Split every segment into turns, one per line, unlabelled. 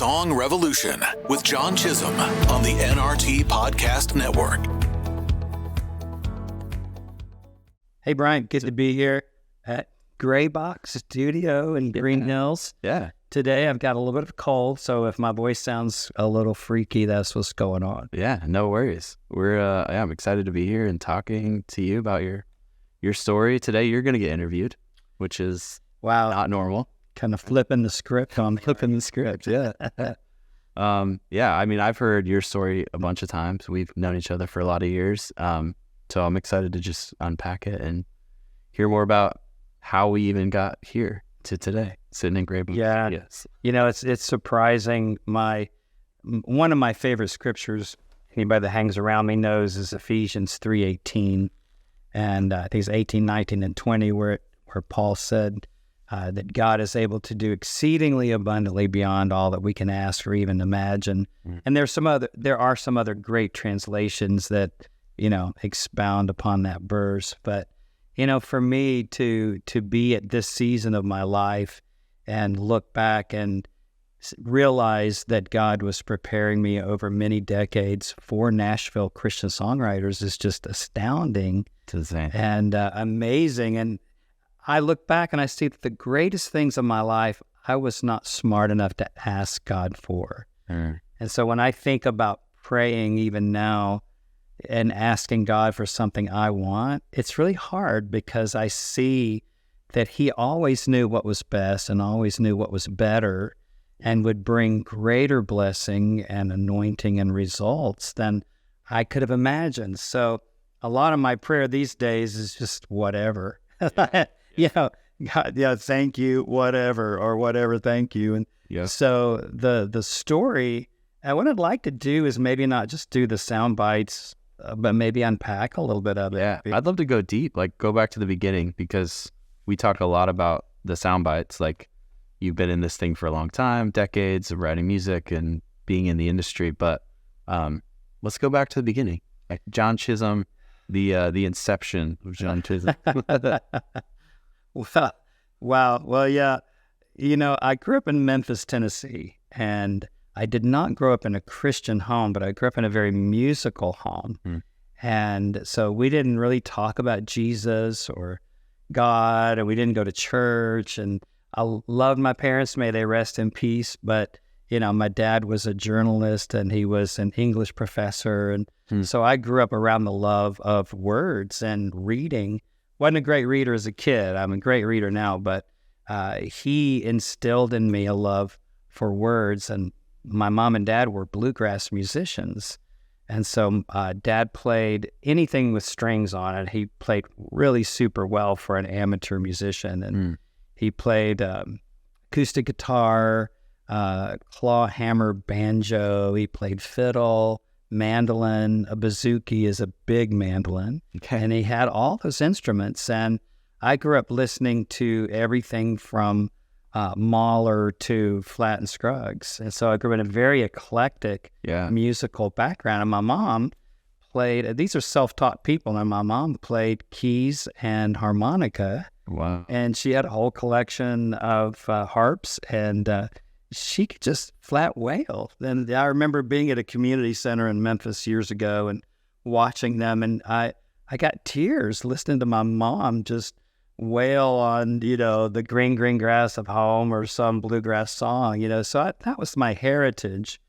Song Revolution with John Chisum on the NRT Podcast Network.
Hey, Brian, good to be here at Gray Box Studio in Green Hills.
Yeah.
Today, I've got a little bit of a cold, so if my voice sounds a little freaky, that's what's going on.
Yeah, no worries. I'm excited to be here and talking to you about your story. Today, you're going to get interviewed, which is not normal.
Kind of flipping the script on me.
Flipping the script, yeah. I mean, I've heard your story a bunch of times. We've known each other for a lot of years. So I'm excited to just unpack it and hear more about how we even got here to today, sitting in Gray Box.
Yeah.
Yes.
You know, it's surprising. One of my favorite scriptures, anybody that hangs around me knows, is Ephesians 3:18. And I think it's 18, 19, and 20, where Paul said that God is able to do exceedingly abundantly beyond all that we can ask or even imagine. And there are some other great translations that, expound upon that verse. But, for me to be at this season of my life and look back and realize that God was preparing me over many decades for Nashville Christian songwriters is just astounding and amazing. And I look back and I see that the greatest things in my life, I was not smart enough to ask God for. And so when I think about praying even now and asking God for something I want, it's really hard because I see that He always knew what was best and always knew what was better and would bring greater blessing and anointing and results than I could have imagined. So a lot of my prayer these days is just whatever. God, thank you, whatever, or whatever, thank you. And so the story, what I'd like to do is maybe not just do the sound bites, but maybe unpack a little bit of it.
Yeah, I'd love to go deep, go back to the beginning, because we talk a lot about the sound bites. You've been in this thing for a long time, decades of writing music and being in the industry. But let's go back to the beginning. John Chisum, the inception of John Chisum.
Well, yeah. I grew up in Memphis, Tennessee, and I did not grow up in a Christian home, but I grew up in a very musical home. And so we didn't really talk about Jesus or God, and we didn't go to church. And I loved my parents, may they rest in peace. But, my dad was a journalist and he was an English professor. And so I grew up around the love of words and reading. Wasn't a great reader as a kid. I'm a great reader now, but he instilled in me a love for words. And my mom and dad were bluegrass musicians. And so Dad played anything with strings on it. He played really super well for an amateur musician. And he played acoustic guitar, claw hammer, banjo. He played fiddle, mandolin. A bouzouki is a big mandolin. Okay. And he had all those instruments. And I grew up listening to everything from Mahler to Flat and Scruggs. And so I grew up in a very eclectic musical background. And my mom played, these are self-taught people, and my mom played keys and harmonica.
Wow.
And she had a whole collection of harps, and she could just flat wail. And I remember being at a community center in Memphis years ago and watching them, and I got tears listening to my mom just wail on, the green, green grass of home or some bluegrass song, so that was my heritage.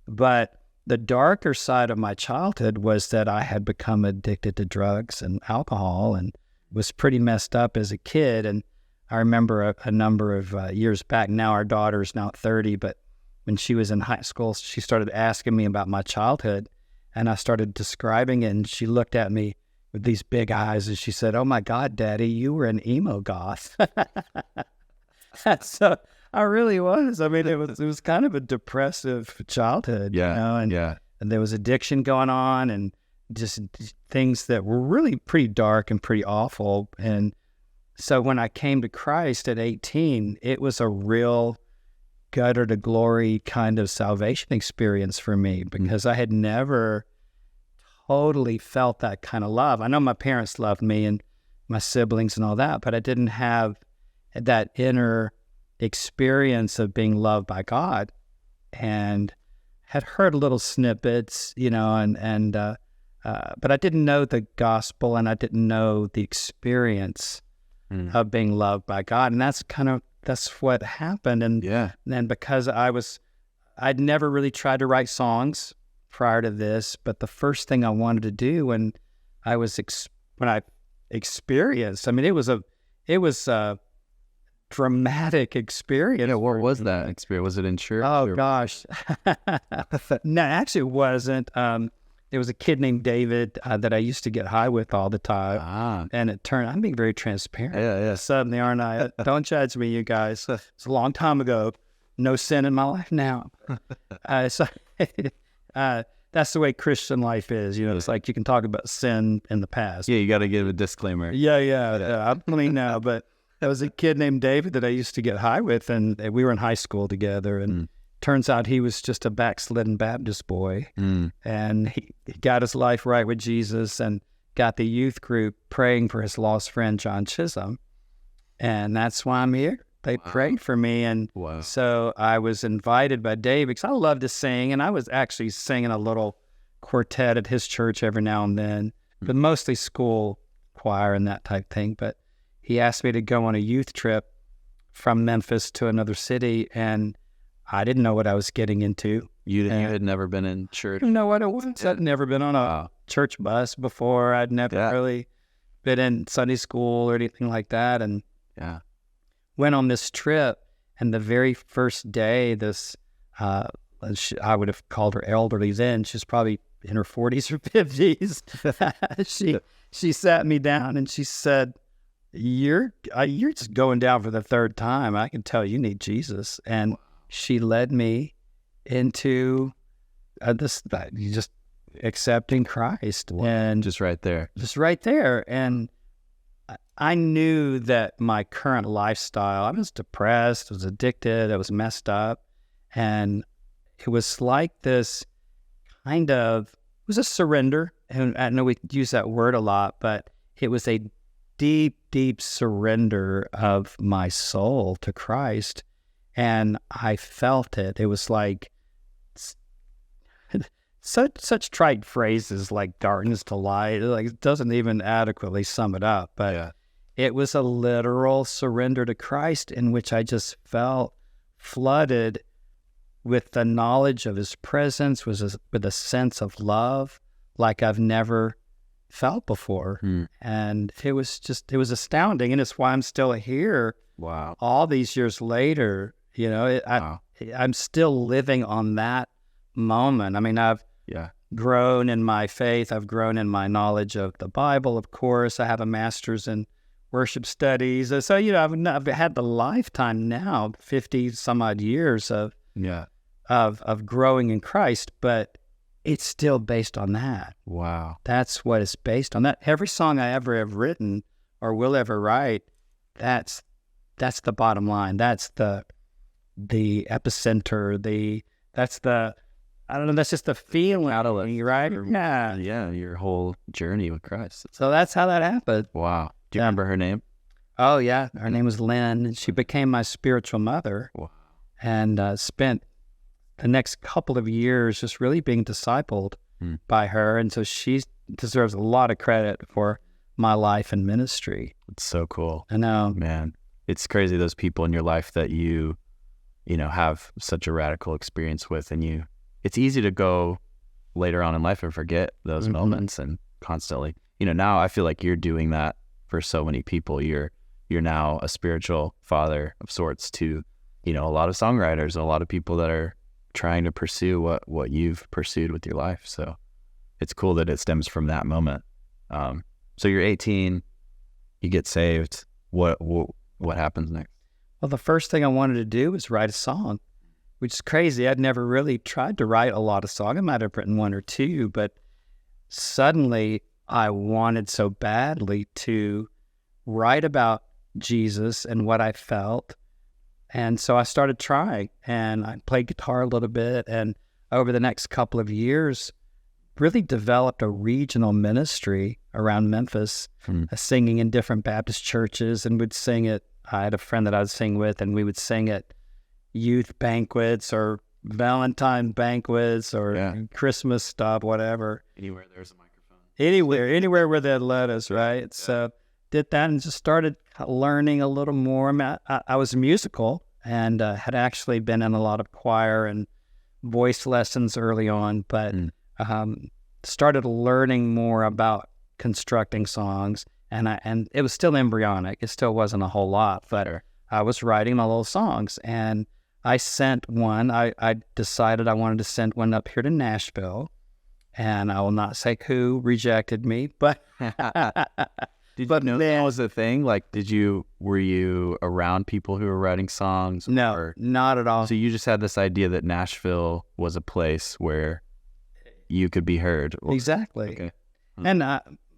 But the darker side of my childhood was that I had become addicted to drugs and alcohol and was pretty messed up as a kid. And I remember a number of years back, now our daughter's now 30, but when she was in high school, she started asking me about my childhood, and I started describing it, and she looked at me with these big eyes, and she said, "Oh my God, Daddy, you were an emo goth." So I really was. I mean, it was kind of a depressive childhood, and there was addiction going on, and just things that were really pretty dark and pretty awful. And so when I came to Christ at 18, it was a real gutter to glory kind of salvation experience for me, because I had never totally felt that kind of love. I know my parents loved me and my siblings and all that, but I didn't have that inner experience of being loved by God. and had heard little snippets, but I didn't know the gospel, and I didn't know the experience of being loved by God. And that's what happened. And because I'd never really tried to write songs prior to this, but the first thing I wanted to do when I experienced, I mean, it was a dramatic experience.
Yeah, what was that experience? Was it in church?
Oh, gosh. No, actually it wasn't. There was a kid named David that I used to get high with all the time. And it turned, I'm being very transparent.
Yeah.
Suddenly, aren't I? Don't judge me, you guys. It's a long time ago. No sin in my life now. So that's the way Christian life is. It's like you can talk about sin in the past.
Yeah, you got to give a disclaimer.
Yeah. I'm clean now, but there was a kid named David that I used to get high with, and we were in high school together, and turns out he was just a backslidden Baptist boy, and he got his life right with Jesus and got the youth group praying for his lost friend, John Chisum, and that's why I'm here. They prayed for me, and so I was invited by Dave because I love to sing, and I was actually singing a little quartet at his church every now and then, but mostly school choir and that type thing. But he asked me to go on a youth trip from Memphis to another city, and I didn't know what I was getting into.
You had never been in church?
I didn't know what it was. I'd never been on a church bus before. I'd never really been in Sunday school or anything like that. And went on this trip, and the very first day, I would have called her elderly then. She's probably in her 40s or 50s. She sat me down and she said, you're just going down for the third time. I can tell you need Jesus. And she led me into just accepting Christ. And
just right there.
And I knew that my current lifestyle, I was depressed, I was addicted, I was messed up. And it was like this it was a surrender. And I know we use that word a lot, but it was a deep, deep surrender of my soul to Christ. And I felt it. It was like such trite phrases like darkness to light. Like it doesn't even adequately sum it up. But it was a literal surrender to Christ in which I just felt flooded with the knowledge of his presence, with a sense of love like I've never felt before. And it was astounding. And it's why I'm still here.
Wow.
All these years later, I'm still living on that moment. I mean, I've grown in my faith. I've grown in my knowledge of the Bible, of course. I have a master's in worship studies. So, I've had the lifetime now, 50 some odd years of growing in Christ, but it's still based on that.
Wow.
That's what it's based on. That every song I ever have written or will ever write, that's the bottom line. That's the epicenter. That's just the feeling, right?
Yeah, your whole journey with Christ.
So that's how that happened.
Wow. Do you remember her name?
Oh, yeah. Her name was Lynn, and she became my spiritual mother.
Wow.
And spent the next couple of years just really being discipled by her. And so she deserves a lot of credit for my life and ministry.
It's so cool.
I know.
Man, it's crazy those people in your life that you have such a radical experience with, and it's easy to go later on in life and forget those moments and constantly, now I feel like you're doing that for so many people. You're now a spiritual father of sorts to, a lot of songwriters and a lot of people that are trying to pursue what you've pursued with your life. So it's cool that it stems from that moment. So you're 18, you get saved. What happens next?
Well, the first thing I wanted to do was write a song, which is crazy. I'd never really tried to write a lot of songs. I might have written one or two, but suddenly I wanted so badly to write about Jesus and what I felt. And so I started trying, and I played guitar a little bit, and over the next couple of years, really developed a regional ministry around Memphis, singing in different Baptist churches, and would sing it. I had a friend that I would sing with, and we would sing at youth banquets or Valentine banquets or Christmas stuff, whatever.
Anywhere there's a microphone.
Anywhere where they'd let us, right? Yeah. So did that and just started learning a little more. I was musical and had actually been in a lot of choir and voice lessons early on, but started learning more about constructing songs. And it was still embryonic. It still wasn't a whole lot, but I was writing my little songs. And I sent one. I decided I wanted to send one up here to Nashville. And I will not say who rejected me, but...
Did you know that was the thing? Like, were you around people who were writing songs?
No, not at all.
So you just had this idea that Nashville was a place where you could be heard.
Exactly.
Okay.
And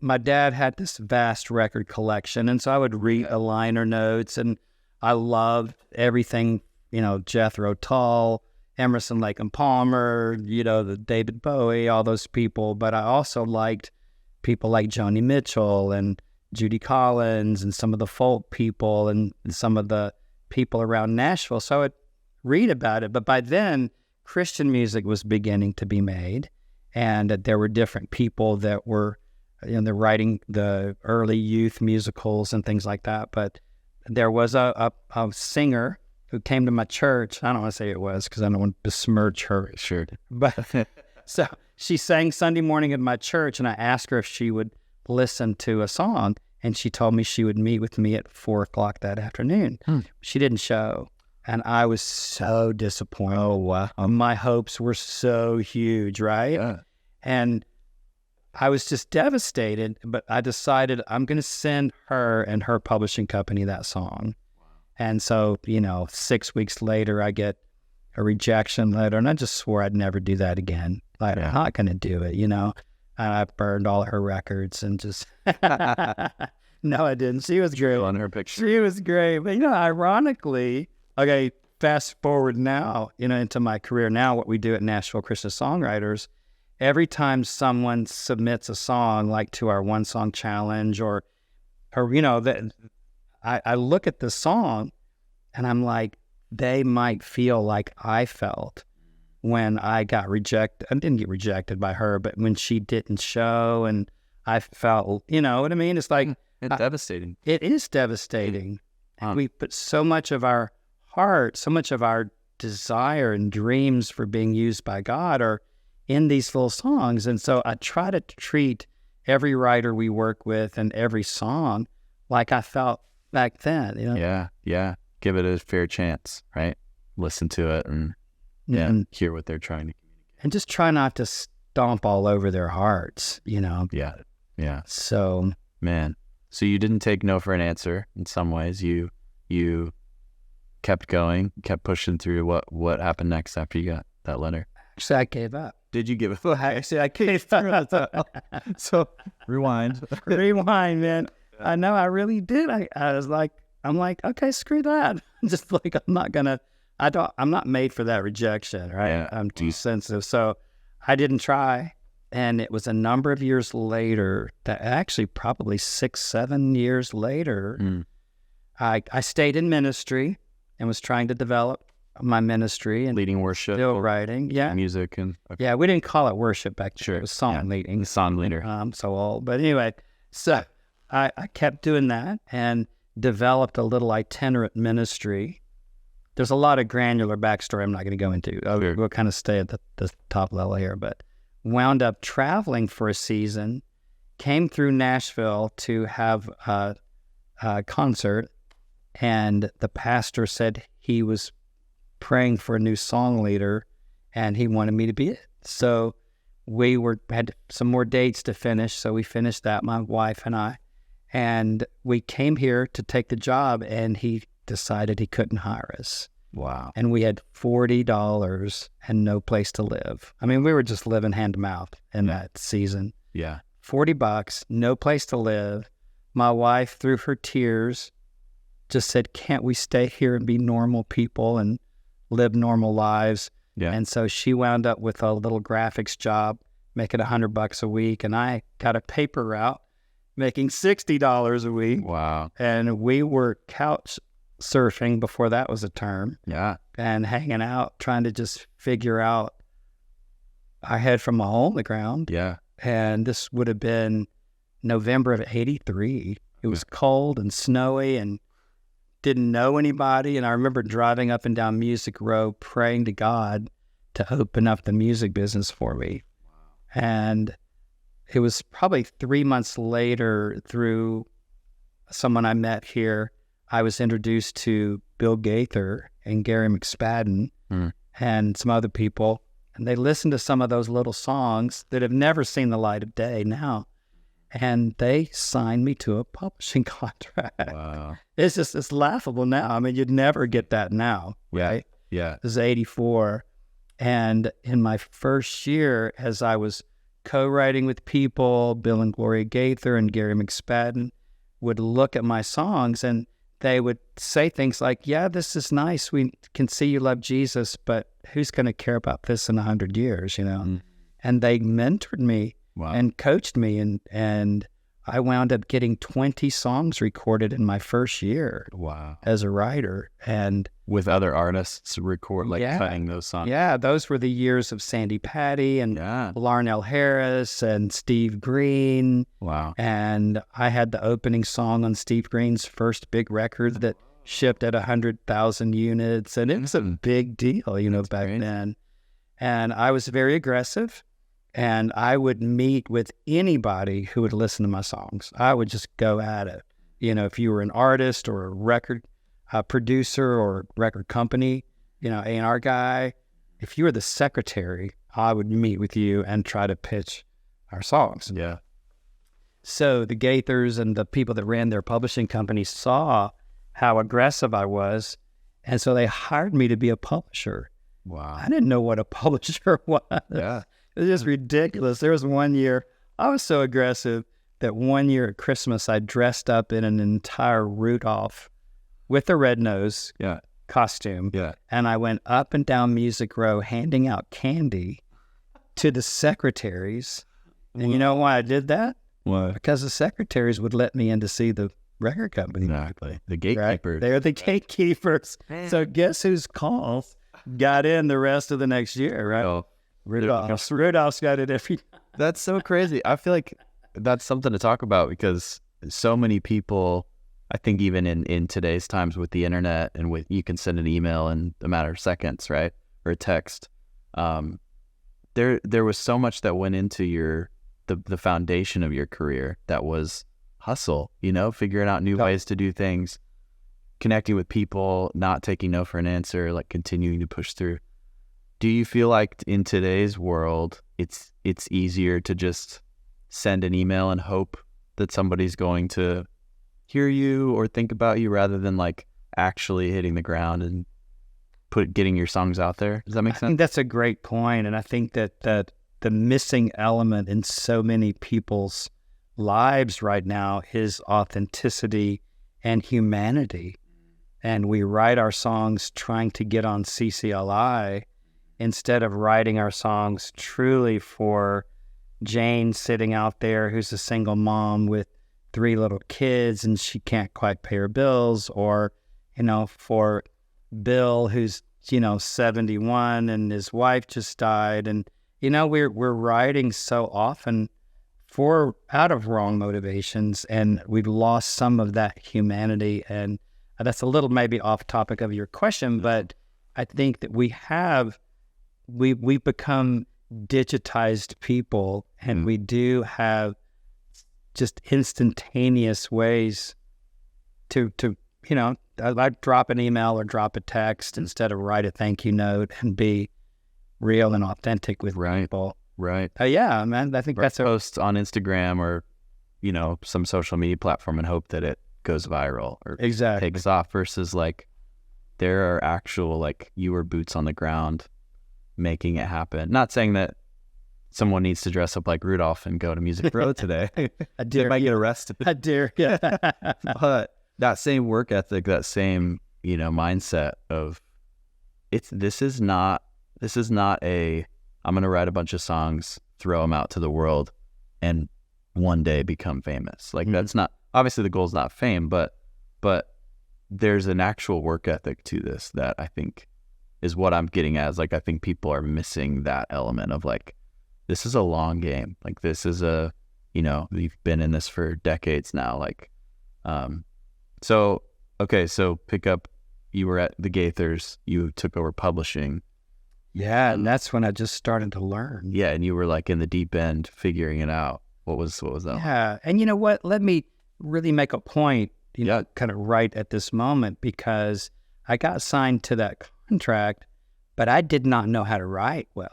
my dad had this vast record collection, and so I would read the liner notes, and I loved everything, Jethro Tull, Emerson, Lake and Palmer, the David Bowie, all those people. But I also liked people like Joni Mitchell and Judy Collins and some of the folk people and some of the people around Nashville. So I would read about it. But by then, Christian music was beginning to be made, and there were different people that were, they're writing the early youth musicals and things like that. But there was a singer who came to my church. I don't want to say it was because I don't want to besmirch her.
Sure.
But so she sang Sunday morning at my church, and I asked her if she would listen to a song, and she told me she would meet with me at 4:00 that afternoon. She didn't show, and I was so disappointed.
Oh, wow.
My hopes were so huge, right?
Yeah.
And I was just devastated, but I decided I'm going to send her and her publishing company that song. Wow. And so, 6 weeks later, I get a rejection letter, and I just swore I'd never do that again. Like, I'm not going to do it, And I burned all her records and just... No, I didn't. She was great.
On her picture.
She was great. But, ironically, okay, fast forward now, into my career now, what we do at Nashville Christian Songwriters, every time someone submits a song, like to our One Song Challenge or I look at the song and I'm like, they might feel like I felt when I got rejected. I didn't get rejected by her, but when she didn't show, and I felt, you know what I mean? It's like...
It's devastating.
It is devastating. We put so much of our heart, so much of our desire and dreams for being used by God are in these little songs. And so I try to treat every writer we work with and every song like I felt back then.
Yeah. Give it a fair chance, right? Listen to it and hear what they're trying to communicate.
And just try not to stomp all over their hearts,
Yeah.
So...
Man. So you didn't take no for an answer in some ways. You kept going, kept pushing through. What happened next after you got that letter?
Actually, I gave up.
Did you give up?
Actually, I gave up.
So rewind.
Rewind, man. Yeah. I know, I really did. I'm like, okay, screw that. Just like, I'm not made for that rejection, right?
Yeah.
I'm too sensitive. So I didn't try. And it was a number of years later, that actually probably 6-7 years later, I stayed in ministry and was trying to develop my ministry and
leading worship,
still writing,
music, and
yeah, we didn't call it worship back then.
Sure.
It was song leading,
song leader.
I'm so old, but anyway, so I kept doing that and developed a little itinerant ministry. There's a lot of granular backstory I'm not going to go into.
Sure.
We'll kind of stay at the top level here, but wound up traveling for a season, came through Nashville to have a concert, and the pastor said he was praying for a new song leader, and he wanted me to be it. So we had some more dates to finish, so we finished that, my wife and I, and we came here to take the job, and he decided he couldn't hire us.
Wow.
And we had $40 and no place to live. I mean, we were just living hand to mouth in that season.
Yeah.
$40, no place to live. My wife, through her tears, just said, can't we stay here and be normal people and live normal lives?
Yeah.
And so she wound up with a little graphics job, making $100 a week. And I got a paper route, making $60 a week.
Wow.
And we were couch surfing before that was a term.
Yeah.
and hanging out, trying to just figure out. I had from a hole in the ground.
Yeah.
And this would have been November of '83. It was cold and snowy and didn't know anybody. And I remember driving up and down Music Row, praying to God to open up the music business for me. Wow. And it was probably 3 months later, through someone I met here, I was introduced to Bill Gaither and Gary McSpadden and some other people. And they listened to some of those little songs that have never seen the light of day now. And they signed me to a publishing contract.
Wow.
It's laughable now. I mean, you'd never get that now, right?
Yeah.
This is 84. And in my first year, as I was co-writing with people, Bill and Gloria Gaither and Gary McSpadden would look at my songs and they would say things like, yeah, this is nice. We can see you love Jesus, but who's going to care about this in 100 years, you know? And they mentored me and coached me. And I wound up getting 20 songs recorded in my first year as a writer. And
with other artists cutting those songs.
Yeah, those were the years of Sandy Patty and Larnell Harris and Steve Green.
Wow.
And I had the opening song on Steve Green's first big record that shipped at 100,000 units. And it was a big deal, you know, back then. And I was very aggressive. And I would meet with anybody who would listen to my songs. I would just go at it. You know, if you were an artist or a record producer or record company, you know, A&R guy, if you were the secretary, I would meet with you and try to pitch our songs.
Yeah.
So the Gaithers and the people that ran their publishing company saw how aggressive I was, and so they hired me to be a publisher.
Wow.
I didn't know what a publisher was.
Yeah.
It was just ridiculous. There was one year, I was so aggressive that one year at Christmas, I dressed up in an entire Rudolph with a red nose costume.
Yeah.
And I went up and down Music Row handing out candy to the secretaries. And you know why I did that?
Why?
Because the secretaries would let me in to see the record company.
Exactly. The gatekeepers.
Right? They're the gatekeepers. So guess whose calls got in the rest of the next year, right?
Oh.
Rudolph's got it every time.
That's so crazy. I feel like that's something to talk about because so many people, I think even in today's times with the internet and with you can send an email in a matter of seconds, right? Or a text. There was so much that went into the foundation of your career that was hustle, you know, figuring out new ways to do things, connecting with people, not taking no for an answer, like continuing to push through. Do you feel like in today's world, it's easier to just send an email and hope that somebody's going to hear you or think about you rather than like actually hitting the ground and getting your songs out there? Does that make sense?
I think that's a great point. And I think that the missing element in so many people's lives right now is authenticity and humanity. And we write our songs trying to get on CCLI instead of writing our songs truly for Jane sitting out there who's a single mom with 3 little kids and she can't quite pay her bills, or, you know, for Bill who's, you know, 71 and his wife just died. And, you know, we're writing so often out of wrong motivations, and we've lost some of that humanity. And that's a little maybe off topic of your question, but I think that we've become digitized people, and we do have just instantaneous ways to you know, I drop an email or drop a text instead of write a thank you note and be real and authentic with people.
Right.
Yeah, man, I think that's a
post on Instagram or, you know, some social media platform and hope that it goes viral or takes off versus like there are actual, like, you were boots on the ground making it happen. Not saying that someone needs to dress up like Rudolph and go to Music Row today.
I dare.
They might get arrested.
I dare. Yeah.
But that same work ethic, that same, you know, mindset of this is not a, I'm going to write a bunch of songs, throw them out to the world and one day become famous. Like that's not, obviously the goal is not fame, but there's an actual work ethic to this that I think is what I'm getting at. Is like, I think people are missing that element of like, this is a long game. Like this is we've been in this for decades now. Like, so pick up, you were at the Gaithers, you took over publishing.
Yeah, and that's when I just started to learn.
Yeah, and you were like in the deep end figuring it out. What was that?
Yeah, and you know what? Let me really make a point, kind of right at this moment, because I got signed to that contract, but I did not know how to write well.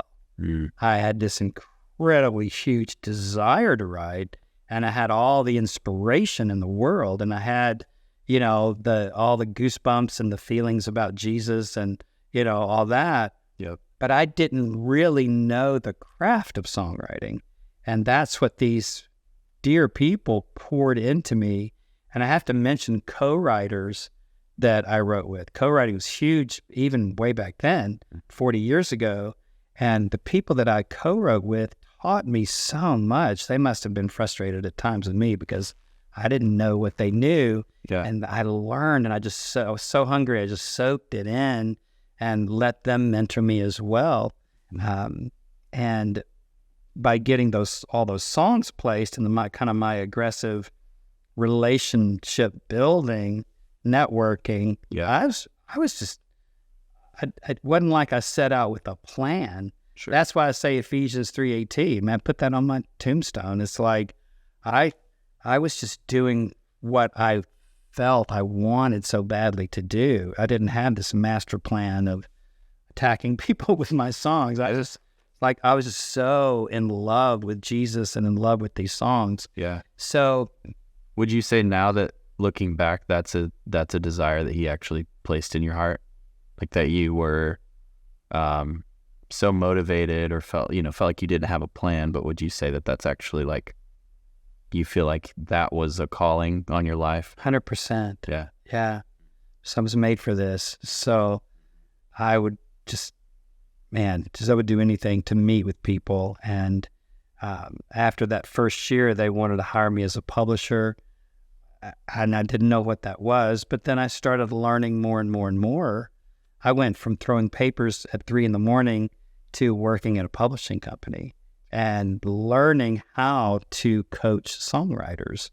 I had this incredibly huge desire to write, and I had all the inspiration in the world, and I had, all the goosebumps and the feelings about Jesus and, all that.
Yep.
But I didn't really know the craft of songwriting. And that's what these dear people poured into me. And I have to mention co-writers that I wrote with. Co-writing was huge even way back then, 40 years ago. And the people that I co-wrote with taught me so much. They must have been frustrated at times with me because I didn't know what they knew.
Yeah.
And I learned, and I was so hungry. I just soaked it in and let them mentor me as well. And by getting all those songs placed in my aggressive relationship building, networking, I was just, it wasn't like I set out with a plan.
Sure.
That's why I say Ephesians 3:18, man, put that on my tombstone. It's like, I was just doing what I felt I wanted so badly to do. I didn't have this master plan of attacking people with my songs. I was just so in love with Jesus and in love with these songs.
Yeah.
So
would you say now that looking back, that's a desire that he actually placed in your heart? Like that you were so motivated or felt like you didn't have a plan, but would you say that that's actually like, you feel like that was a calling on your life?
100%.
Yeah.
Yeah. So I was made for this. So I would I would do anything to meet with people. And after that first year, they wanted to hire me as a publisher. And I didn't know what that was. But then I started learning more and more and more. I went from throwing papers at 3 a.m. to working at a publishing company and learning how to coach songwriters.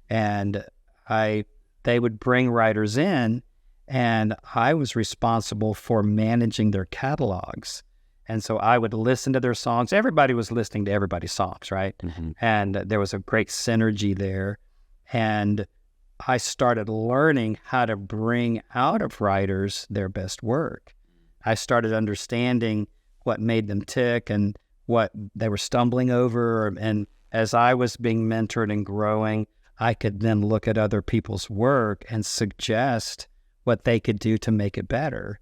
And they would bring writers in, and I was responsible for managing their catalogs. And so I would listen to their songs. Everybody was listening to everybody's songs, right? Mm-hmm. And there was a great synergy there. And I started learning how to bring out of writers their best work. I started understanding what made them tick and what they were stumbling over. And as I was being mentored and growing, I could then look at other people's work and suggest what they could do to make it better.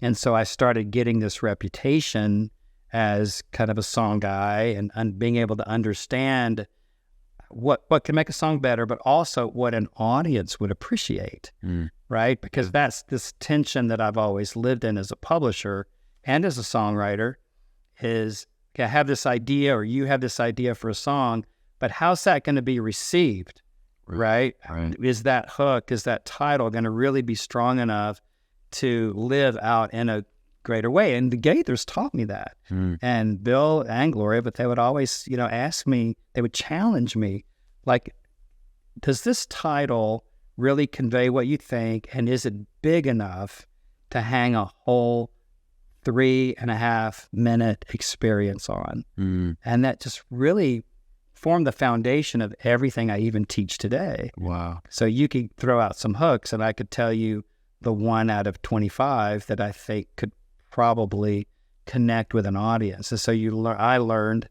And so I started getting this reputation as kind of a song guy and being able to understand what can make a song better, but also what an audience would appreciate, right? Because that's this tension that I've always lived in as a publisher and as a songwriter is, okay, I have this idea or you have this idea for a song, but how's that going to be received, right? Is that hook, is that title going to really be strong enough to live out in a greater way? And the Gaithers taught me that. And Bill and Gloria, but they would always, ask me, they would challenge me, like, does this title really convey what you think? And is it big enough to hang a whole 3.5 minute experience on? And that just really formed the foundation of everything I even teach today.
Wow. So
you could throw out some hooks and I could tell you the 1 out of 25 that I think could probably connect with an audience. And so I learned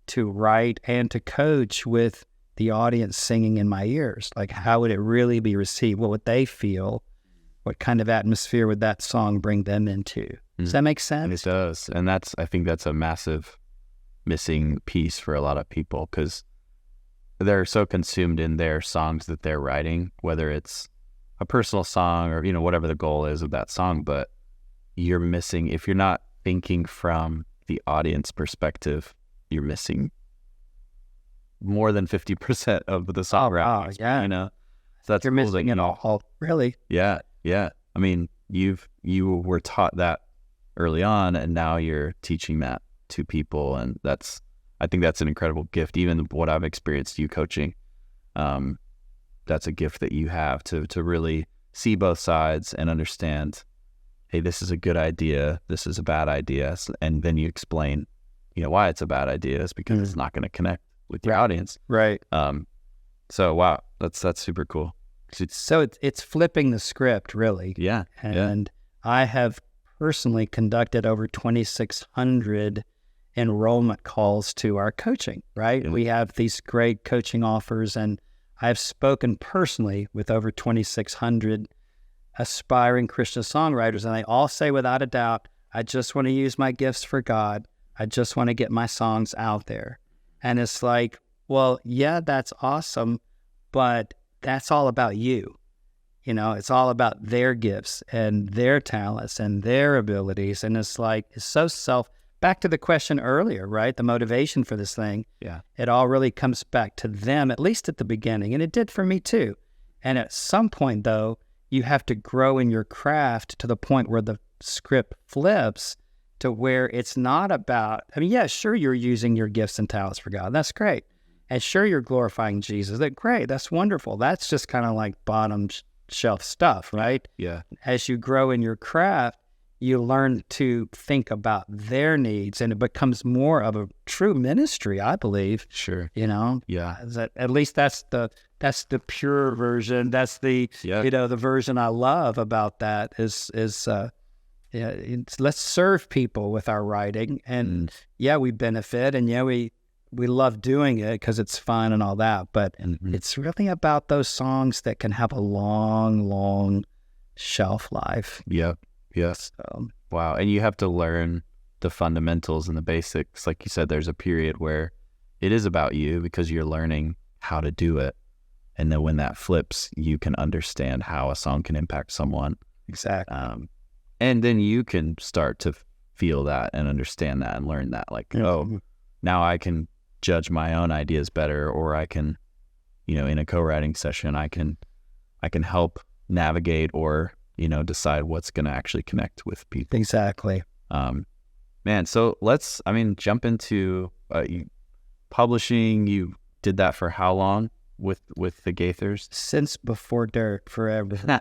to write and to coach with the audience singing in my ears. Like, how would it really be received? What would they feel? What kind of atmosphere would that song bring them into? Does that make sense?
It does. And I think that's a massive missing piece for a lot of people, because they're so consumed in their songs that they're writing, whether it's a personal song or, whatever the goal is of that song. But you're missing, if you're not thinking from the audience perspective, you're missing more than 50% of the song.
Oh, yeah.
So that's
you're missing it all. Really?
Yeah. Yeah. I mean, you were taught that early on, and now you're teaching that to people. And I think that's an incredible gift. Even what I've experienced you coaching, that's a gift that you have to really see both sides and understand, hey, this is a good idea, this is a bad idea. And then you explain, why it's a bad idea is because it's not going to connect with your audience.
Right.
So, wow, that's super cool.
So it's flipping the script, really.
Yeah.
And I have personally conducted over 2,600 enrollment calls to our coaching, right?
Yeah.
We have these great coaching offers, and I've spoken personally with over 2,600 aspiring Christian songwriters, and they all say without a doubt, I just want to use my gifts for God. I just want to get my songs out there. And it's like, well, yeah, that's awesome, but that's all about you. It's all about their gifts and their talents and their abilities. And it's like, it's so back to the question earlier, right? The motivation for this thing.
Yeah.
It all really comes back to them, at least at the beginning. And it did for me too. And at some point, though, you have to grow in your craft to the point where the script flips to where it's not about, yeah, sure, you're using your gifts and talents for God. That's great. And sure, you're glorifying Jesus. That's great. That's wonderful. That's just kind of like bottom shelf stuff, right?
Yeah.
As you grow in your craft, you learn to think about their needs, and it becomes more of a true ministry, I believe.
Sure.
Yeah. At least that's the pure version. That's the the version I love about that is let's serve people with our writing, and we benefit, and we love doing it because it's fun and all that, but it's really about those songs that can have a long shelf life.
Yep. Yes. Wow. And you have to learn the fundamentals and the basics. Like you said, there's a period where it is about you because you're learning how to do it. And then when that flips, you can understand how a song can impact someone.
Exactly.
And then you can start to feel that and understand that and learn that. Like, now I can judge my own ideas better, or I can, in a co-writing session, I can help navigate or, decide what's going to actually connect with people.
Exactly.
Man, so let's, jump into publishing. You did that for how long with the Gaithers?
Since before Derek, forever.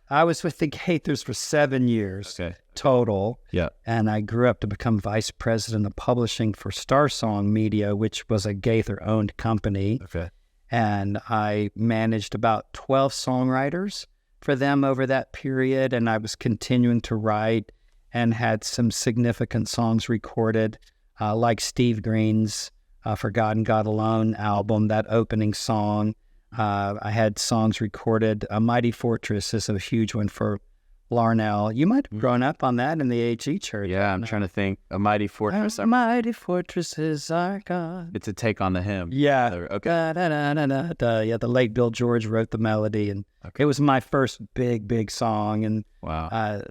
I was with the Gaithers for 7 years total.
Yeah.
And I grew up to become vice president of publishing for Star Song Media, which was a Gaither-owned company.
Okay.
And I managed about 12 songwriters for them over that period, and I was continuing to write and had some significant songs recorded, like Steve Green's For God and God Alone album, that opening song. I had songs recorded. A Mighty Fortress is a huge one for Larnell. You might have grown up on that in the AG church.
Yeah, I'm trying to think. A Mighty Fortress.
A mighty fortress is our God.
It's a take on the hymn.
Yeah.
Okay.
Da, da, da, da, da, da. Yeah, the late Bill George wrote the melody, and it was my first big song. And
wow.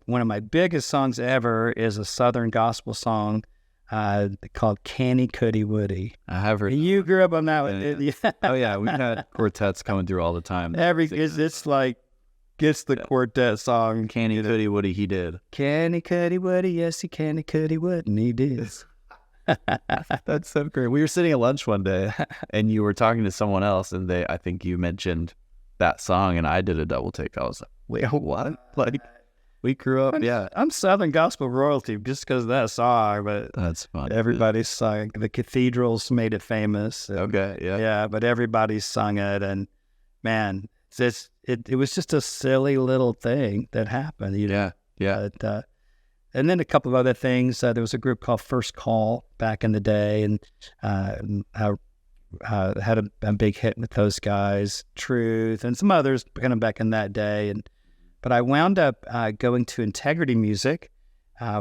One of my biggest songs ever is a Southern gospel song called Canny Cuddy Woody.
I have heard.
You grew up on that one.
Yeah. Oh yeah, we've had quartets coming through all the time.
It's like gets the quartet song.
Canny Cuddy Woody, he did.
Canny Cuddy Woody, yes, he Canny Cuddy Woody, and he did.
That's so great. We were sitting at lunch one day, and you were talking to someone else, and I think you mentioned that song, and I did a double take. I was like, wait, what? Like, we grew up,
I'm Southern gospel royalty just because of that song, but
that's fun.
Everybody's sung. The cathedrals made it famous.
Okay, yeah.
Yeah, but everybody's sung it, and man, it was just a silly little thing that happened.
Yeah.
But, and then a couple of other things. There was a group called First Call back in the day, and I had a big hit with those guys, Truth, and some others kind of back in that day. But I wound up going to Integrity Music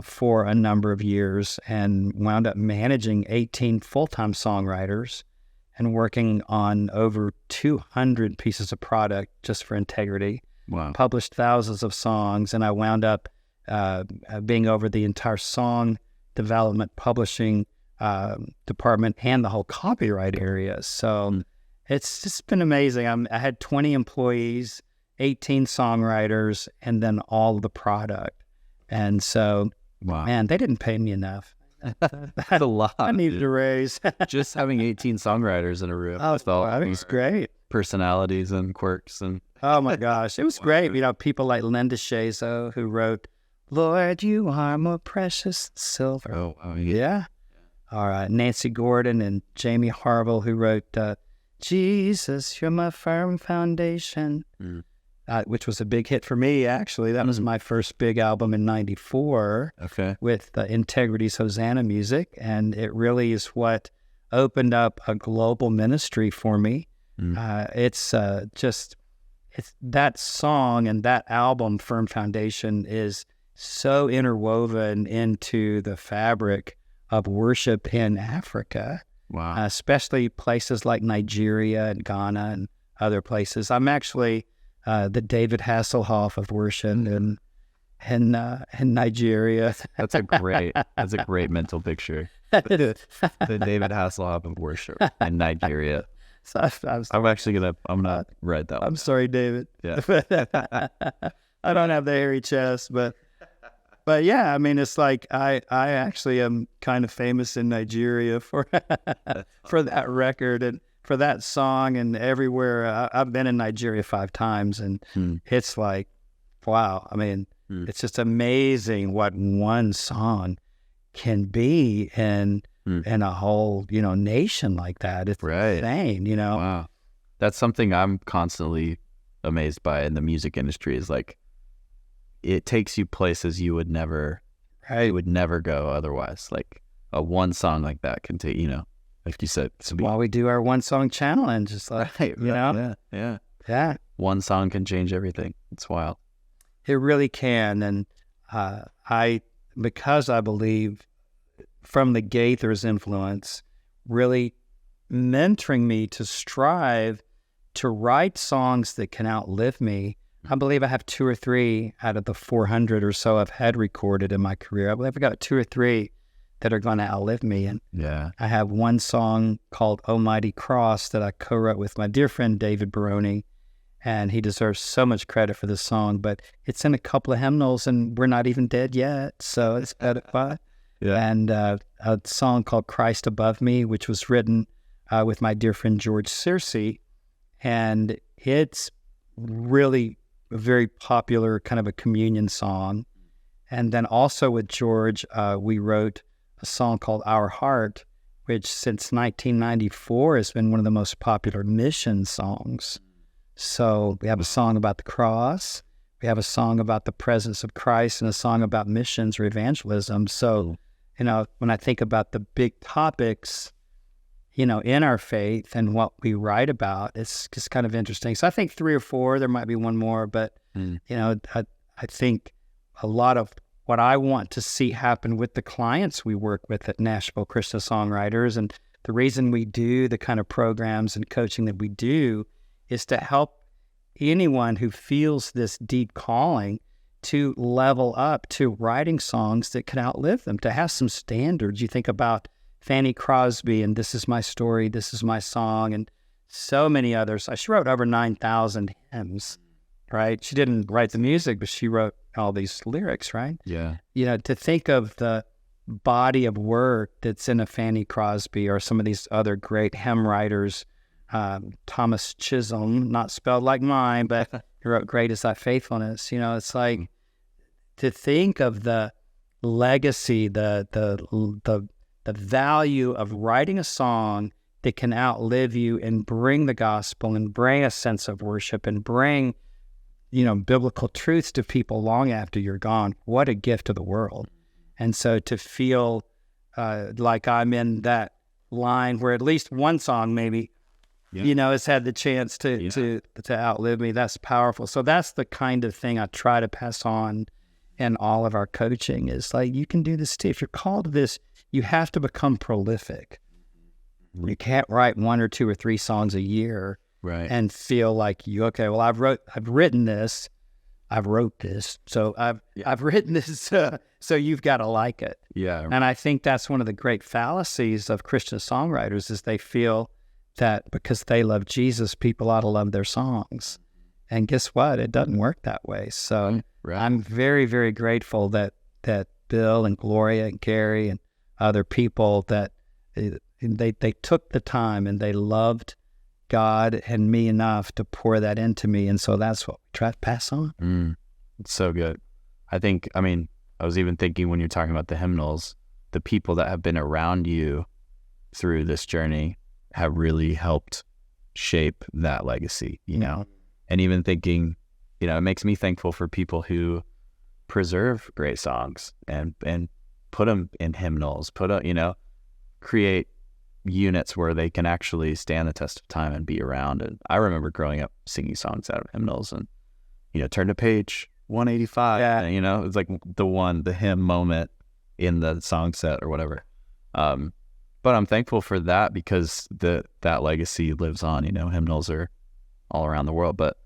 for a number of years and wound up managing 18 full-time songwriters and working on over 200 pieces of product just for Integrity.
Wow.
Published thousands of songs, and I wound up being over the entire song development, publishing department, and the whole copyright area. So it's just been amazing. I had 20 employees, 18 songwriters, and then all of the product. And so
Wow.
Man, they didn't pay me enough.
That's a lot.
I needed a raise.
Just having 18 songwriters in a room.
Oh,
with all
I think it's great.
personalities and quirks. And
Oh my gosh, it was great. You know, people like Linda Shazo, who wrote, "Lord, you are more precious than silver."
oh,
Yeah. All right. Nancy Gordon and Jamie Harville, who wrote, "Jesus, you're my firm foundation," which was a big hit for me, actually. That was my first big album in 94
Okay.
with Integrity's Hosanna music. And it really is what opened up a global ministry for me. It's that song and that album, Firm Foundation, is so interwoven into the fabric of worship in Africa.
Wow.
Especially places like Nigeria and Ghana and other places. I'm actually the David Hasselhoff of worship in Nigeria.
That's a great mental picture. The David Hasselhoff of worship in Nigeria.
So
I'm gonna write that one.
I'm sorry, David.
Yeah.
I don't have the hairy chest, but yeah, I mean, it's like I actually am kind of famous in Nigeria for that record and for that song, and everywhere. I've been in Nigeria 5 times, and it's like, wow. I mean, it's just amazing what one song can be in a whole, nation like that. It's insane,
Wow. That's something I'm constantly amazed by in the music industry, is like, it takes you places you would never go otherwise. Like a one song like that can take, like you said.
While we do our one song challenge, it's like,
Yeah. One song can change everything. It's wild.
It really can. And because I believe from the Gaither's influence, really mentoring me to strive to write songs that can outlive me. I believe I have 2 or 3 out of the 400 or so I've had recorded in my career. I believe I got 2 or 3 that are going to outlive me. And I have one song called "Oh Mighty Cross" that I co-wrote with my dear friend David Baroni, and he deserves so much credit for this song, but it's in a couple of hymnals and we're not even dead yet, so it's edified. And a song called "Christ Above Me," which was written with my dear friend George Searcy, and it's really a very popular kind of a communion song. And then also with George, we wrote a song called "Our Heart," which since 1994 has been one of the most popular mission songs. So we have a song about the cross, we have a song about the presence of Christ, and a song about missions or evangelism. So, when I think about the big topics, in our faith and what we write about, it's just kind of interesting. So I think 3 or 4, there might be one more, but, I think a lot of what I want to see happen with the clients we work with at Nashville Christian Songwriters, and the reason we do the kind of programs and coaching that we do, is to help anyone who feels this deep calling to level up to writing songs that can outlive them, to have some standards. You think about Fanny Crosby and "This Is My Story, This Is My Song," and so many others. She wrote over 9,000 hymns, right? She didn't write the music, but she wrote all these lyrics, right?
Yeah.
To think of the body of work that's in a Fanny Crosby or some of these other great hymn writers, Thomas Chisum, not spelled like mine, but he wrote "Great Is Thy Faithfulness." It's like to think of the legacy, the value of writing a song that can outlive you and bring the gospel and bring a sense of worship and bring, biblical truths to people long after you're gone. What a gift to the world. And so to feel like I'm in that line where at least one song maybe, has had the chance to outlive me, that's powerful. So that's the kind of thing I try to pass on in all of our coaching, is like, you can do this too. If you're called to this, you have to become prolific. You can't write 1 or 2 or 3 songs a year,
right,
and feel like I've written this, so I've written this, so you've got to like it.
Yeah.
And I think that's one of the great fallacies of Christian songwriters, is they feel that because they love Jesus, people ought to love their songs. And guess what? It doesn't work that way. So I'm very, very grateful that Bill and Gloria and Gary and other people that they took the time and they loved God and me enough to pour that into me. And so that's what we try to pass on.
It's so good. I was even thinking when you're talking about the hymnals, the people that have been around you through this journey have really helped shape that legacy, you know? And even thinking, you know, it makes me thankful for people who preserve great songs and put them in hymnals, create units where they can actually stand the test of time and be around. And I remember growing up singing songs out of hymnals and, you know, turn to page 185.
Yeah.
And, you know, it's like the hymn moment in the song set or whatever. But I'm thankful for that because that legacy lives on. You know, hymnals are all around the world. But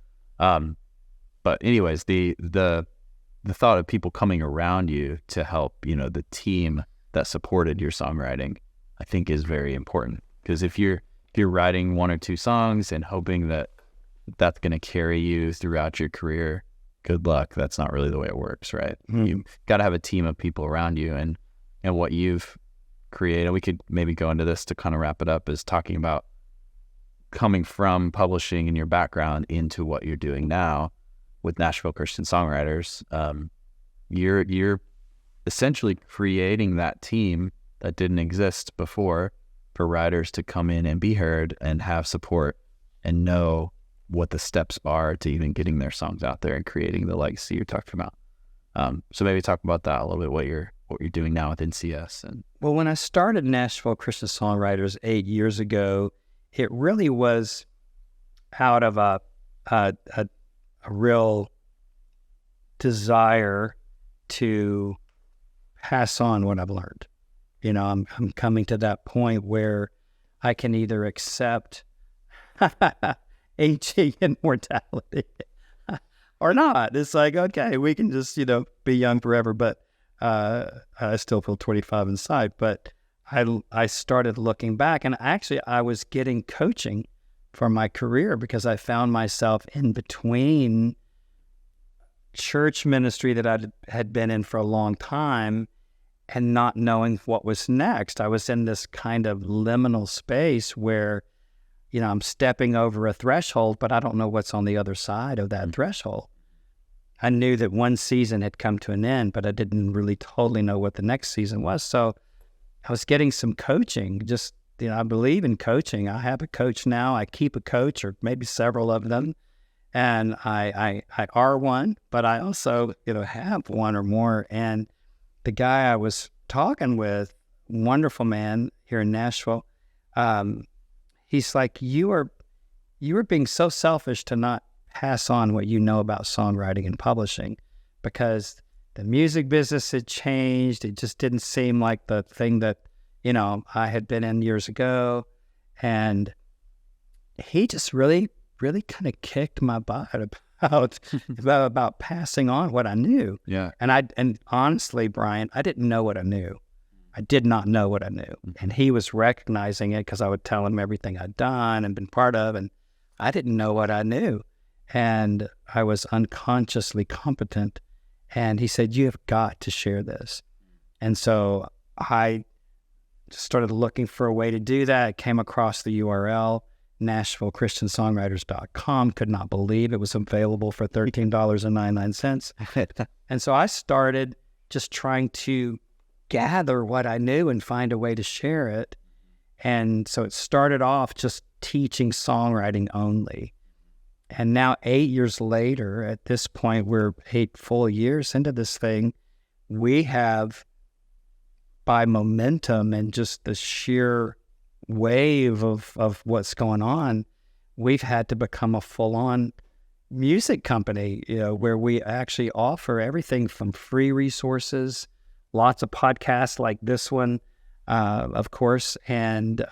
anyways, the thought of people coming around you to help, you know, the team that supported your songwriting, I think is very important. Because if you're writing one or two songs and hoping that that's going to carry you throughout your career, good luck. That's not really the way it works, right? You got to have a team of people around you, and what you've created. We could maybe go into this to kind of wrap it up, is talking about coming from publishing and your background into what you're doing now with Nashville Christian Songwriters. You're essentially creating that team that didn't exist before for writers to come in and be heard and have support and know what the steps are to even getting their songs out there and creating the legacy you're talking about. So maybe talk about that a little bit, what you're doing now with NCS. And
well, when I started Nashville Christian Songwriters 8 years ago, it really was out of a real desire to pass on what I've learned. You know, I'm coming to that point where I can either accept aging and mortality or not. It's like, okay, we can just, you know, be young forever, but I still feel 25 inside. But I started looking back, and actually I was getting coaching for my career because I found myself in between church ministry that I had been in for a long time and not knowing what was next. I was in this kind of liminal space where, you know, I'm stepping over a threshold, but I don't know what's on the other side of that threshold. I knew that one season had come to an end, but I didn't really totally know what the next season was. So I was getting some coaching. Just, you know, I believe in coaching. I have a coach now. I keep a coach, or maybe several of them. And I are one, but I also, you know, have one or more. And the guy I was talking with, wonderful man here in Nashville, he's like, you are being so selfish to not pass on what you know about songwriting and publishing, because the music business had changed. It just didn't seem like the thing that, you know, I had been in years ago. And he just really kind of kicked my butt about passing on what I knew.
yeah,
And honestly, Brian, I didn't know what I knew. I did not know what I knew. And he was recognizing it because I would tell him everything I'd done and been part of, and I didn't know what I knew. And I was unconsciously competent. And he said, you have got to share this. And so I started looking for a way to do that. I came across the URL, NashvilleChristianSongwriters.com. Could not believe it was available for $13.99. And so I started just trying to gather what I knew and find a way to share it. And so it started off just teaching songwriting only. And now 8 years later, at this point, we're 8 full years into this thing, we have, by momentum and just the sheer wave of what's going on, we've had to become a full-on music company, you know, where we actually offer everything from free resources, lots of podcasts like this one, of course, and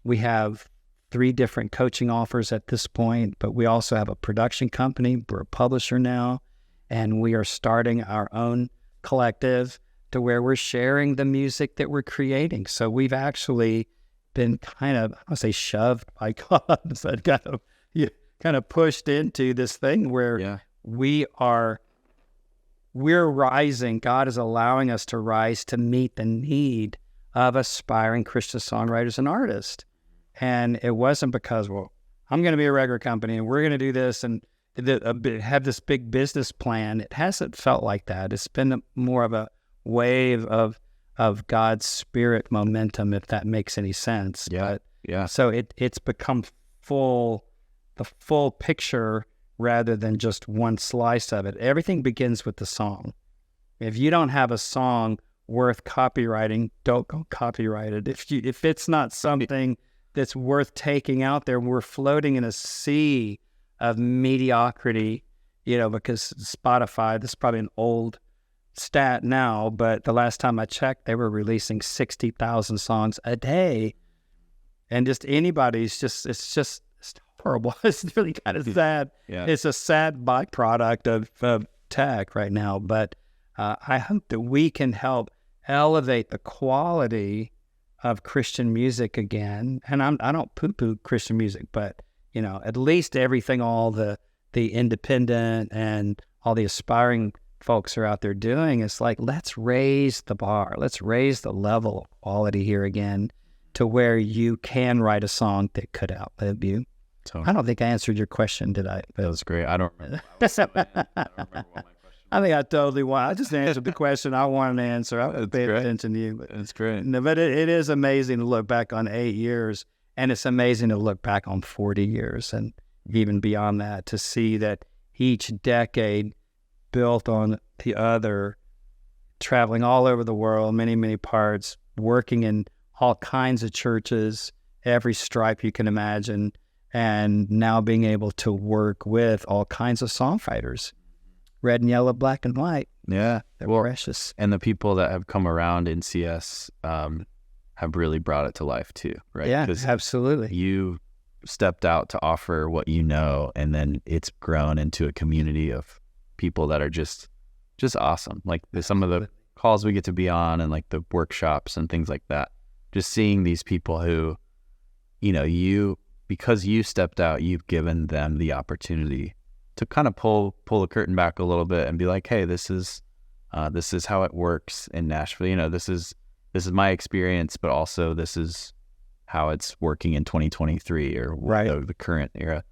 we have 3 different coaching offers at this point, but we also have a production company. We're a publisher now, and we are starting our own collective to where we're sharing the music that we're creating. So we've actually been kind of, I don't say shoved by God, but kind of pushed into this thing where we are we're rising. God is allowing us to rise to meet the need of aspiring Christian songwriters and artists. And it wasn't because, well, I'm going to be a record company and we're going to do this and have this big business plan. It hasn't felt like that. It's been more of a wave of God's spirit momentum, if that makes any sense.
Yeah.
So it's become the full picture rather than just one slice of it. Everything begins with the song. If you don't have a song worth copywriting, don't go copyright it. If it's not something that's worth taking out there, we're floating in a sea of mediocrity, because Spotify, this is probably an old stat now, but the last time I checked, they were releasing 60,000 songs a day. And just it's horrible. It's really kind of sad.
Yeah.
It's a sad byproduct of tech right now. But I hope that we can help elevate the quality of Christian music again. And I don't poo-poo Christian music, but at least everything all the independent and all the aspiring folks are out there doing is like, let's raise the bar. Let's raise the level of quality here again to where you can write a song that could outlive you.
Totally.
I don't think I answered your question, did I?
That was great. I don't remember. I don't remember what my question was.
I think I totally I just answered the question I wanted to answer. I was paying attention to you. But,
that's great.
No, but it is amazing to look back on 8 years, and it's amazing to look back on 40 years and even beyond that, to see that each decade built on the other, traveling all over the world, many, many parts, working in all kinds of churches, every stripe you can imagine, and now being able to work with all kinds of songwriters, red and yellow, black and white.
Yeah.
They're precious.
And the people that have come around in CS have really brought it to life too, right?
Yeah, absolutely.
You stepped out to offer what you know, and then it's grown into a community of people that are just awesome. Like some of the calls we get to be on and like the workshops and things like that, just seeing these people who, because you stepped out, you've given them the opportunity to kind of pull the curtain back a little bit and be like, hey, this is how it works in Nashville. This is my experience, but also this is how it's working in 2023 or
right.
the current era.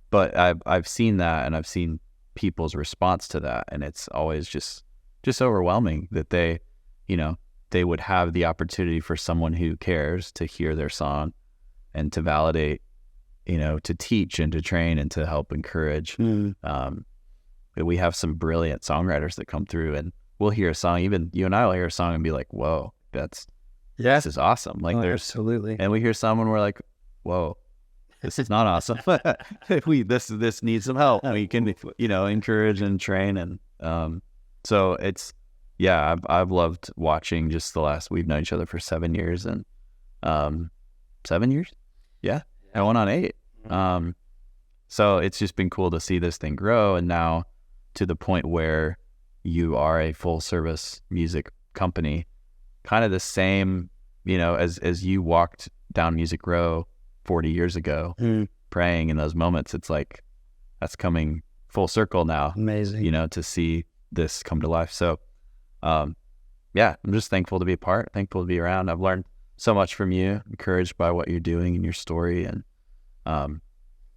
But I've seen that, and I've seen people's response to that, and it's always just overwhelming that they would have the opportunity for someone who cares to hear their song and to validate, to teach and to train and to help encourage. We have some brilliant songwriters that come through, and we'll hear a song, even you and I will hear a song and be like, whoa, this is awesome. Like
absolutely.
And we hear someone, we're like, whoa, this is not awesome. This needs some help. We can, encourage and train. And so it's, I've loved watching just we've known each other for 7 years, and 7 years? Yeah. I went on 8. So it's just been cool to see this thing grow, and now to the point where you are a full service music company, kind of the same, as you walked down Music Row 40 years ago, praying in those moments. It's like, that's coming full circle now.
Amazing.
To see this come to life. So, I'm just thankful to be a part, thankful to be around. I've learned so much from you, encouraged by what you're doing and your story. And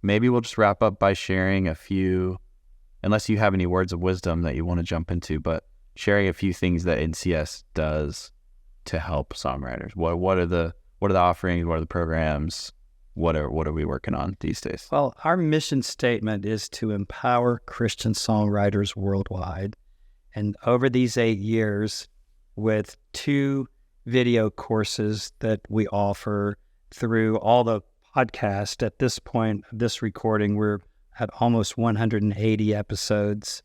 maybe we'll just wrap up by sharing a few, unless you have any words of wisdom that you want to jump into, but sharing a few things that NCS does to help songwriters. What are the offerings? What are the programs? What are we working on these days?
Well, our mission statement is to empower Christian songwriters worldwide. And over these 8 years, with 2 video courses that we offer through all the podcasts, at this point of this recording, we're at almost 180 episodes,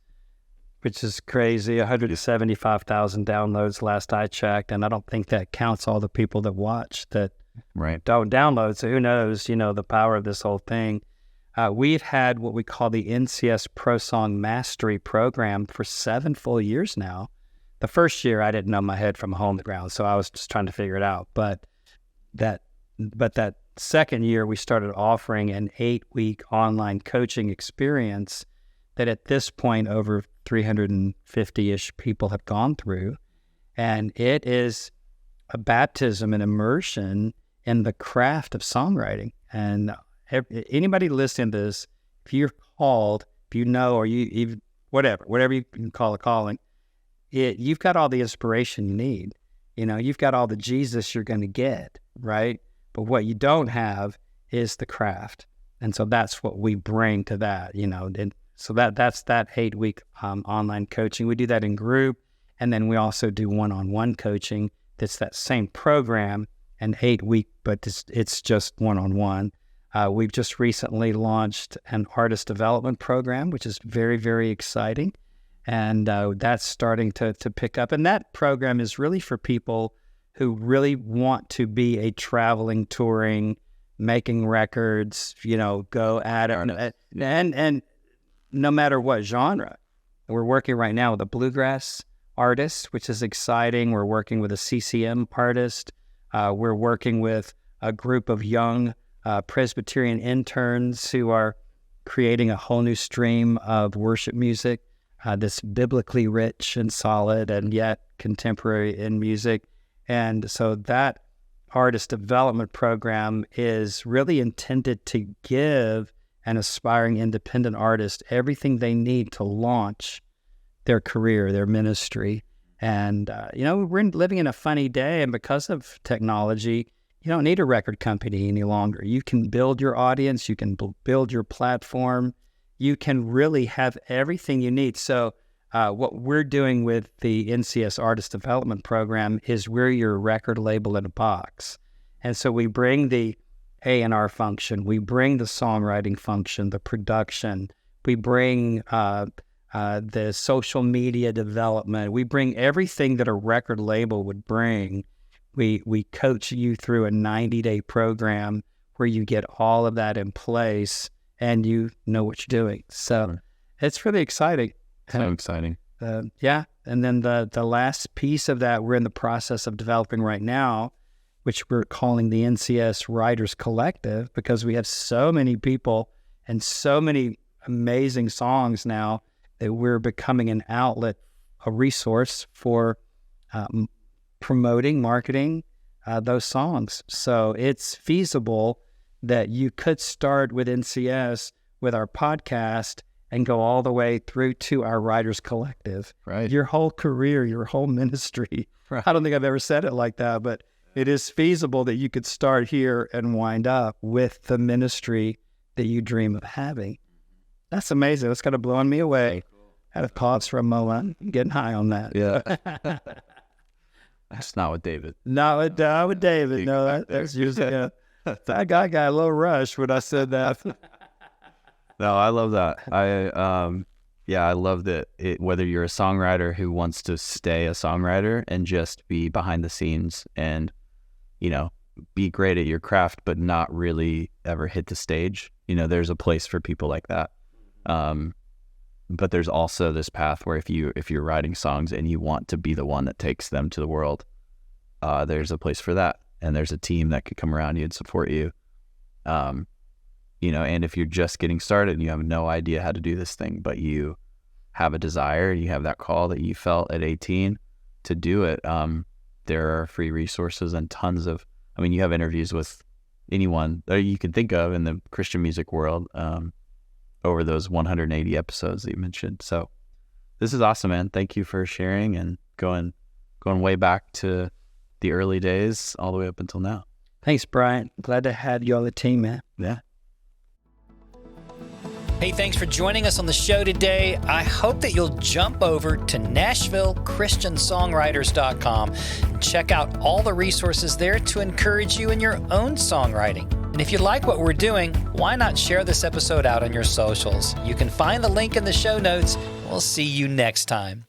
which is crazy. 175,000 downloads last I checked, and I don't think that counts all the people that watch that don't download. So who knows, the power of this whole thing. We've had what we call the NCS Pro Song Mastery Program for 7 full years now. The first year I didn't know my head from a hole in the ground, so I was just trying to figure it out. But that second year we started offering an 8-week online coaching experience that at this point over 350-ish people have gone through. And it is a baptism and immersion in the craft of songwriting. And anybody listening to this, if you're called, if you know, or you whatever you can call a calling, you've got all the inspiration you need. You've got all the Jesus you're going to get, right? But what you don't have is the craft. And so that's what we bring to that, And so that's that 8-week online coaching. We do that in group. And then we also do one-on-one coaching. That's that same program, an 8-week, but it's just one-on-one. We've just recently launched an artist development program, which is very, very exciting. And that's starting to pick up. And that program is really for people who really want to be a traveling, touring, making records, go at it. And no matter what genre. We're working right now with a bluegrass artist, which is exciting. We're working with a CCM artist. We're working with a group of young Presbyterian interns who are creating a whole new stream of worship music that's biblically rich and solid and yet contemporary in music. And so that artist development program is really intended to give an aspiring independent artist everything they need to launch their career, their ministry. And, we're living in a funny day, and because of technology, you don't need a record company any longer. You can build your audience, you can build your platform, you can really have everything you need. So what we're doing with the NCS Artist Development Program is we're your record label in a box. And so we bring the A&R function, we bring the songwriting function, the production, we bring the social media development. We bring everything that a record label would bring. We coach you through a 90-day program where you get all of that in place and you know what you're doing. So it's really exciting.
So exciting.
Yeah. And then the last piece of that we're in the process of developing right now, which we're calling the NCS Writers Collective, because we have so many people and so many amazing songs now that we're becoming an outlet, a resource for promoting, marketing those songs. So it's feasible that you could start with NCS with our podcast and go all the way through to our Writers Collective.
Right.
Your whole career, your whole ministry. Right. I don't think I've ever said it like that, but it is feasible that you could start here and wind up with the ministry that you dream of having. That's amazing. That's kind of blowing me away. I had to pause for a moment. I'm getting high on that.
Yeah. That's not with David.
Not with David. No, that's usually, I got a little rush when I said that.
No, I love that. I love that whether you're a songwriter who wants to stay a songwriter and just be behind the scenes and, be great at your craft, but not really ever hit the stage. There's a place for people like that. But there's also this path where if you're writing songs and you want to be the one that takes them to the world, there's a place for that. And there's a team that could come around you and support you. And if you're just getting started and you have no idea how to do this thing, but you have a desire, you have that call that you felt at 18 to do it, there are free resources and tons of, you have interviews with anyone that you can think of in the Christian music world, over those 180 episodes that you mentioned. So this is awesome, man. Thank you for sharing and going way back to the early days all the way up until now.
Thanks, Brian. Glad to have you on the team, man.
Yeah.
Hey, thanks for joining us on the show today. I hope that you'll jump over to NashvilleChristianSongwriters.com and check out all the resources there to encourage you in your own songwriting. And if you like what we're doing, why not share this episode out on your socials? You can find the link in the show notes. We'll see you next time.